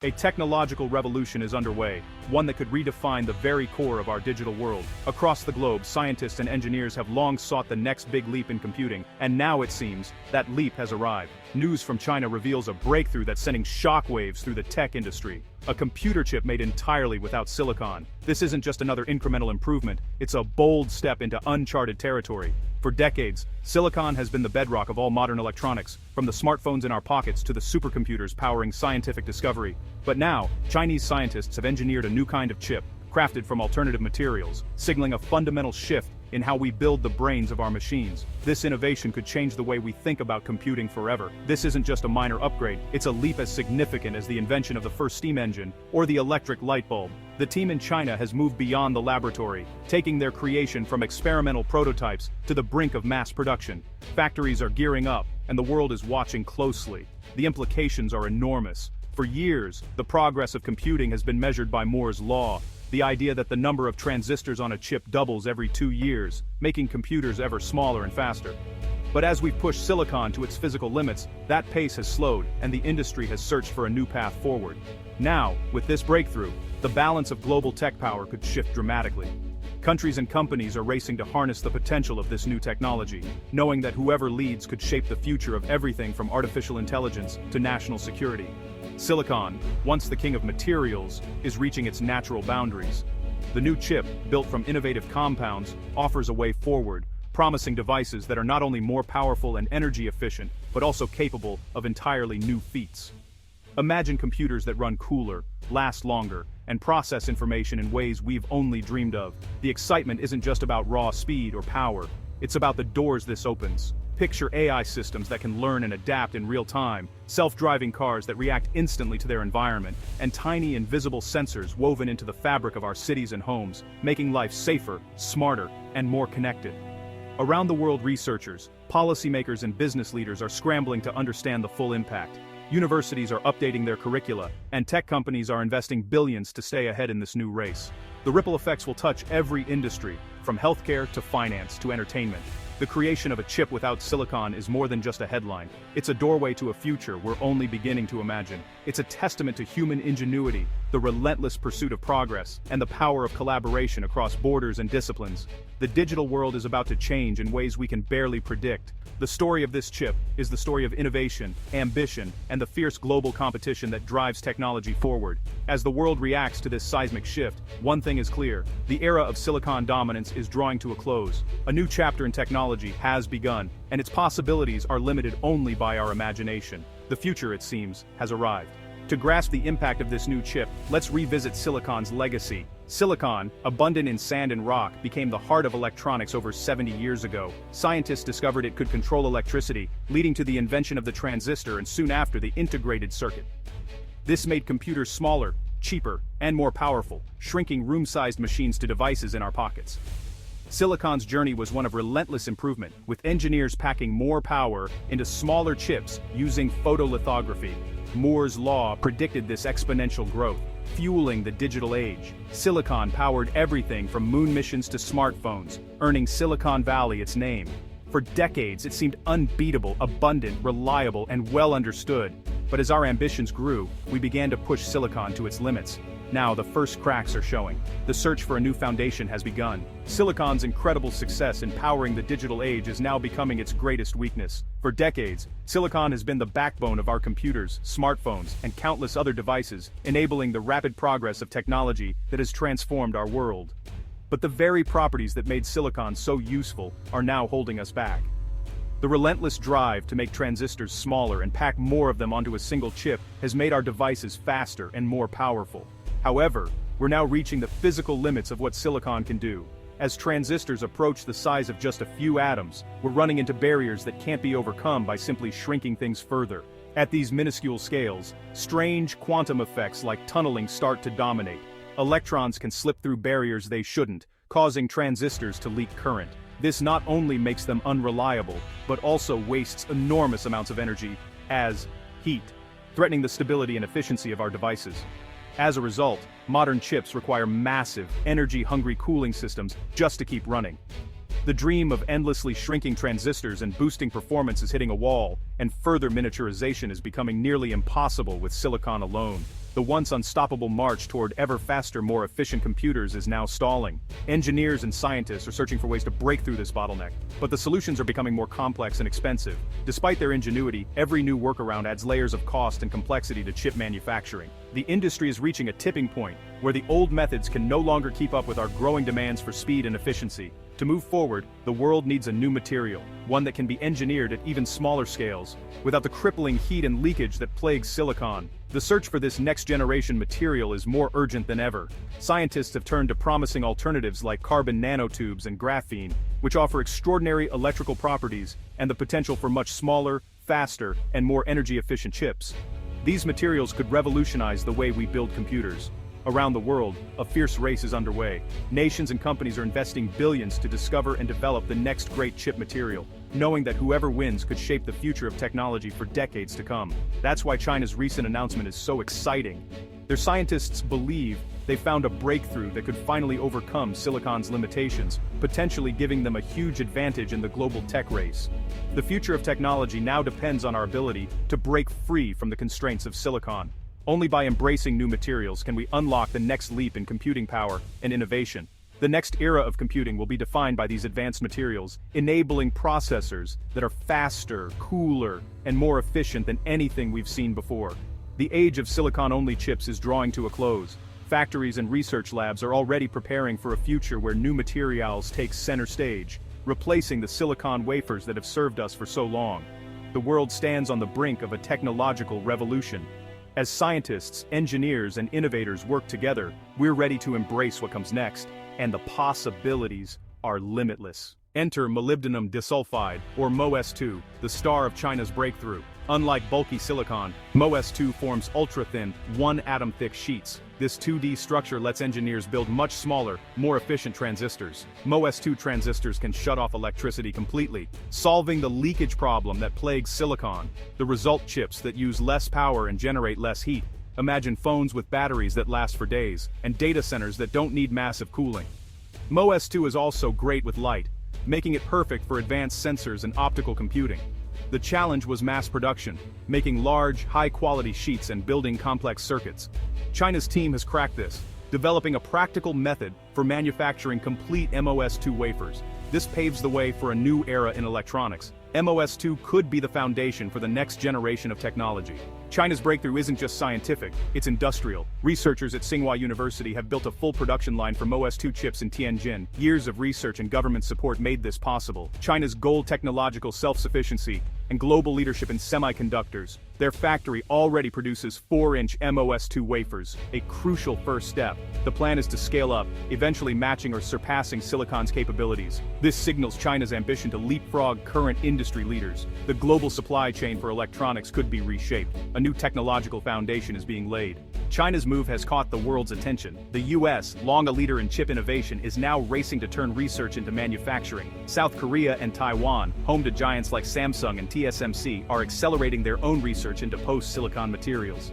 A technological revolution is underway, one that could redefine the very core of our digital world. Across the globe, scientists and engineers have long sought the next big leap in computing, and now it seems that leap has arrived. News from China reveals a breakthrough that's sending shockwaves through the tech industry. A computer chip made entirely without silicon. This isn't just another incremental improvement, it's a bold step into uncharted territory. For decades, silicon has been the bedrock of all modern electronics, from the smartphones in our pockets to the supercomputers powering scientific discovery. But now, Chinese scientists have engineered a new kind of chip, crafted from alternative materials, signaling a fundamental shift in how we build the brains of our machines. This innovation could change the way we think about computing forever. This isn't just a minor upgrade, it's a leap as significant as the invention of the first steam engine or the electric light bulb. The team in China has moved beyond the laboratory, taking their creation from experimental prototypes to the brink of mass production. Factories are gearing up, and the world is watching closely. The implications are enormous. For years, the progress of computing has been measured by Moore's law, the idea that the number of transistors on a chip doubles every 2 years, making computers ever smaller and faster. But as we've pushed silicon to its physical limits, that pace has slowed, and the industry has searched for a new path forward. Now, with this breakthrough, the balance of global tech power could shift dramatically. Countries and companies are racing to harness the potential of this new technology, knowing that whoever leads could shape the future of everything from artificial intelligence to national security. Silicon, once the king of materials, is reaching its natural boundaries. The new chip, built from innovative compounds, offers a way forward, promising devices that are not only more powerful and energy efficient, but also capable of entirely new feats. Imagine computers that run cooler, last longer, and process information in ways we've only dreamed of. The excitement isn't just about raw speed or power, it's about the doors this opens. Picture AI systems that can learn and adapt in real time, self-driving cars that react instantly to their environment, and tiny invisible sensors woven into the fabric of our cities and homes, making life safer, smarter, and more connected. Around the world, researchers, policymakers, and business leaders are scrambling to understand the full impact. Universities are updating their curricula, and tech companies are investing billions to stay ahead in this new race. The ripple effects will touch every industry, from healthcare to finance to entertainment. The creation of a chip without silicon is more than just a headline. It's a doorway to a future we're only beginning to imagine. It's a testament to human ingenuity, the relentless pursuit of progress, and the power of collaboration across borders and disciplines. The digital world is about to change in ways we can barely predict. The story of this chip is the story of innovation, ambition, and the fierce global competition that drives technology forward. As the world reacts to this seismic shift, one thing is clear: the era of silicon dominance is drawing to a close. A new chapter in technology has begun, and its possibilities are limited only by our imagination. The future, it seems, has arrived. To grasp the impact of this new chip, let's revisit silicon's legacy. Silicon, abundant in sand and rock, became the heart of electronics over 70 years ago. Scientists discovered it could control electricity, leading to the invention of the transistor and soon after the integrated circuit. This made computers smaller, cheaper, and more powerful, shrinking room-sized machines to devices in our pockets. Silicon's journey was one of relentless improvement, with engineers packing more power into smaller chips using photolithography. Moore's law predicted this exponential growth, fueling the digital age. Silicon powered everything from moon missions to smartphones, earning Silicon Valley its name. For decades, it seemed unbeatable, abundant, reliable, and well understood. But as our ambitions grew, we began to push silicon to its limits. Now the first cracks are showing. The search for a new foundation has begun. Silicon's incredible success in powering the digital age is now becoming its greatest weakness. For decades, silicon has been the backbone of our computers, smartphones, and countless other devices, enabling the rapid progress of technology that has transformed our world. But the very properties that made silicon so useful are now holding us back. The relentless drive to make transistors smaller and pack more of them onto a single chip has made our devices faster and more powerful. However, we're now reaching the physical limits of what silicon can do. As transistors approach the size of just a few atoms, we're running into barriers that can't be overcome by simply shrinking things further. At these minuscule scales, strange quantum effects like tunneling start to dominate. Electrons can slip through barriers they shouldn't, causing transistors to leak current. This not only makes them unreliable, but also wastes enormous amounts of energy as heat, threatening the stability and efficiency of our devices. As a result, modern chips require massive, energy-hungry cooling systems just to keep running. The dream of endlessly shrinking transistors and boosting performance is hitting a wall, and further miniaturization is becoming nearly impossible with silicon alone. The once unstoppable march toward ever faster, more efficient computers is now stalling. Engineers and scientists are searching for ways to break through this bottleneck, but the solutions are becoming more complex and expensive. Despite their ingenuity, every new workaround adds layers of cost and complexity to chip manufacturing. The industry is reaching a tipping point where the old methods can no longer keep up with our growing demands for speed and efficiency. To move forward, the world needs a new material, one that can be engineered at even smaller scales, without the crippling heat and leakage that plagues silicon. The search for this next-generation material is more urgent than ever. Scientists have turned to promising alternatives like carbon nanotubes and graphene, which offer extraordinary electrical properties and the potential for much smaller, faster, and more energy-efficient chips. These materials could revolutionize the way we build computers. Around the world, a fierce race is underway. Nations and companies are investing billions to discover and develop the next great chip material, knowing that whoever wins could shape the future of technology for decades to come. That's why China's recent announcement is so exciting. Their scientists believe they found a breakthrough that could finally overcome silicon's limitations, potentially giving them a huge advantage in the global tech race. The future of technology now depends on our ability to break free from the constraints of silicon. Only by embracing new materials can we unlock the next leap in computing power and innovation. The next era of computing will be defined by these advanced materials, enabling processors that are faster, cooler, and more efficient than anything we've seen before. The age of silicon-only chips is drawing to a close. Factories and research labs are already preparing for a future where new materials take center stage, replacing the silicon wafers that have served us for so long. The world stands on the brink of a technological revolution. As scientists, engineers, and innovators work together, we're ready to embrace what comes next, and the possibilities are limitless. Enter molybdenum disulfide, or MoS2, the star of China's breakthrough. Unlike bulky silicon, MoS2 forms ultra-thin, one-atom-thick sheets. This 2D structure lets engineers build much smaller, more efficient transistors. MoS2 transistors can shut off electricity completely, solving the leakage problem that plagues silicon. The result: chips that use less power and generate less heat. Imagine phones with batteries that last for days, and data centers that don't need massive cooling. MoS2 is also great with light, making it perfect for advanced sensors and optical computing. The challenge was mass production, making large, high-quality sheets and building complex circuits. China's team has cracked this, developing a practical method for manufacturing complete MoS2 wafers. This paves the way for a new era in electronics. MoS2 could be the foundation for the next generation of technology. China's breakthrough isn't just scientific, it's industrial. Researchers at Tsinghua University have built a full production line for MoS2 chips in Tianjin. Years of research and government support made this possible. China's goal: technological self-sufficiency and global leadership in semiconductors. Their factory already produces 4-inch MoS2 wafers, a crucial first step. The plan is to scale up, eventually matching or surpassing silicon's capabilities. This signals China's ambition to leapfrog current industry leaders. The global supply chain for electronics could be reshaped. A new technological foundation is being laid. China's move has caught the world's attention. The US, long a leader in chip innovation, is now racing to turn research into manufacturing. South Korea and Taiwan, home to giants like Samsung and TSMC, are accelerating their own research into post-silicon materials.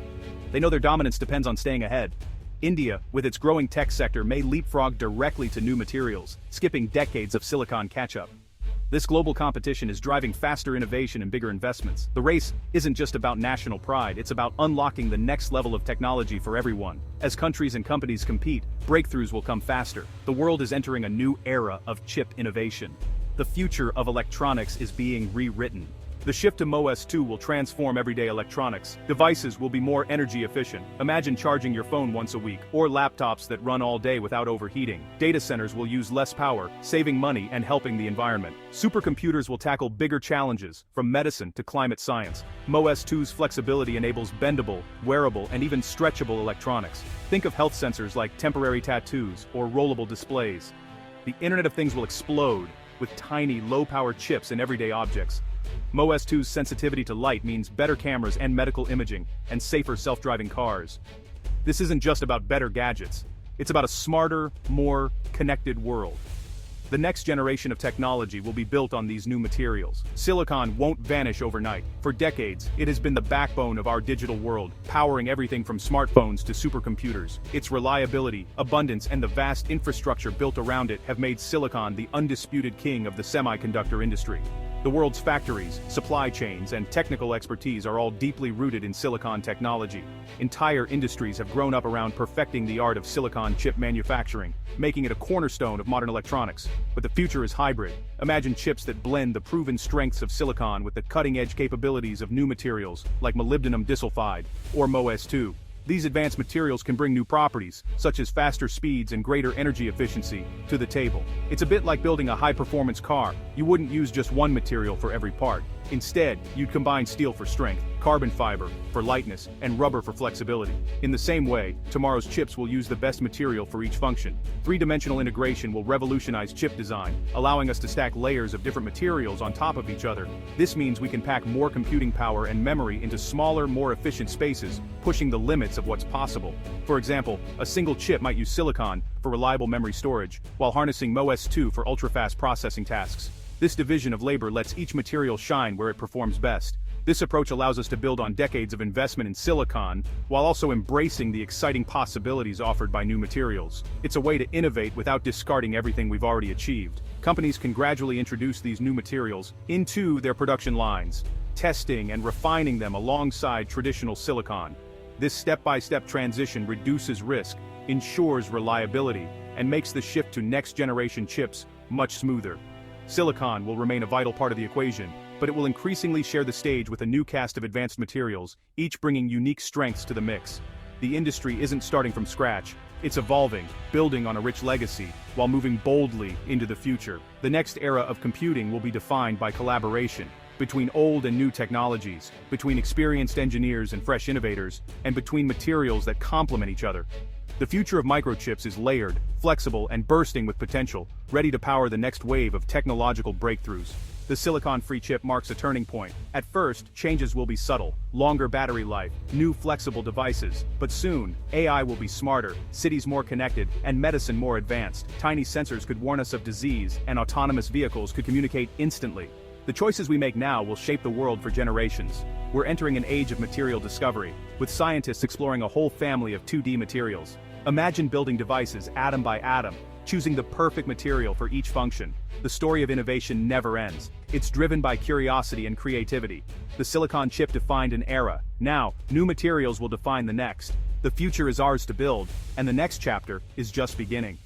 They know their dominance depends on staying ahead. India, with its growing tech sector, may leapfrog directly to new materials, skipping decades of silicon catch-up. This global competition is driving faster innovation and bigger investments. The race isn't just about national pride, it's about unlocking the next level of technology for everyone. As countries and companies compete, breakthroughs will come faster. The world is entering a new era of chip innovation. The future of electronics is being rewritten. The shift to MoS2 will transform everyday electronics. Devices will be more energy efficient. Imagine charging your phone once a week, or laptops that run all day without overheating. Data centers will use less power, saving money and helping the environment. Supercomputers will tackle bigger challenges, from medicine to climate science. MoS2's flexibility enables bendable, wearable, and even stretchable electronics. Think of health sensors like temporary tattoos or rollable displays. The Internet of Things will explode, with tiny, low-power chips in everyday objects. MoS2's sensitivity to light means better cameras and medical imaging, and safer self-driving cars. This isn't just about better gadgets. It's about a smarter, more connected world. The next generation of technology will be built on these new materials. Silicon won't vanish overnight. For decades, it has been the backbone of our digital world, powering everything from smartphones to supercomputers. Its reliability, abundance, and the vast infrastructure built around it have made silicon the undisputed king of the semiconductor industry. The world's factories, supply chains, and technical expertise are all deeply rooted in silicon technology. Entire industries have grown up around perfecting the art of silicon chip manufacturing, making it a cornerstone of modern electronics. But the future is hybrid. Imagine chips that blend the proven strengths of silicon with the cutting-edge capabilities of new materials, like molybdenum disulfide, or MOS2. These advanced materials can bring new properties, such as faster speeds and greater energy efficiency, to the table. It's a bit like building a high-performance car. You wouldn't use just one material for every part. Instead, you'd combine steel for strength, carbon fiber for lightness, and rubber for flexibility. In the same way, tomorrow's chips will use the best material for each function. Three-dimensional integration will revolutionize chip design, allowing us to stack layers of different materials on top of each other. This means we can pack more computing power and memory into smaller, more efficient spaces, pushing the limits of what's possible. For example, a single chip might use silicon for reliable memory storage, while harnessing MOS2 for ultra-fast processing tasks. This division of labor lets each material shine where it performs best. This approach allows us to build on decades of investment in silicon, while also embracing the exciting possibilities offered by new materials. It's a way to innovate without discarding everything we've already achieved. Companies can gradually introduce these new materials into their production lines, testing and refining them alongside traditional silicon. This step-by-step transition reduces risk, ensures reliability, and makes the shift to next-generation chips much smoother. Silicon will remain a vital part of the equation, but it will increasingly share the stage with a new cast of advanced materials, each bringing unique strengths to the mix. The industry isn't starting from scratch, it's evolving, building on a rich legacy, while moving boldly into the future. The next era of computing will be defined by collaboration, between old and new technologies, between experienced engineers and fresh innovators, and between materials that complement each other. The future of microchips is layered, flexible, and bursting with potential, ready to power the next wave of technological breakthroughs. The silicon-free chip marks a turning point. At first, changes will be subtle, longer battery life, new flexible devices. But soon, AI will be smarter, cities more connected, and medicine more advanced. Tiny sensors could warn us of disease, and autonomous vehicles could communicate instantly. The choices we make now will shape the world for generations. We're entering an age of material discovery, with scientists exploring a whole family of 2D materials. Imagine building devices atom by atom, choosing the perfect material for each function. The story of innovation never ends. It's driven by curiosity and creativity. The silicon chip defined an era. Now, new materials will define the next. The future is ours to build, and the next chapter is just beginning.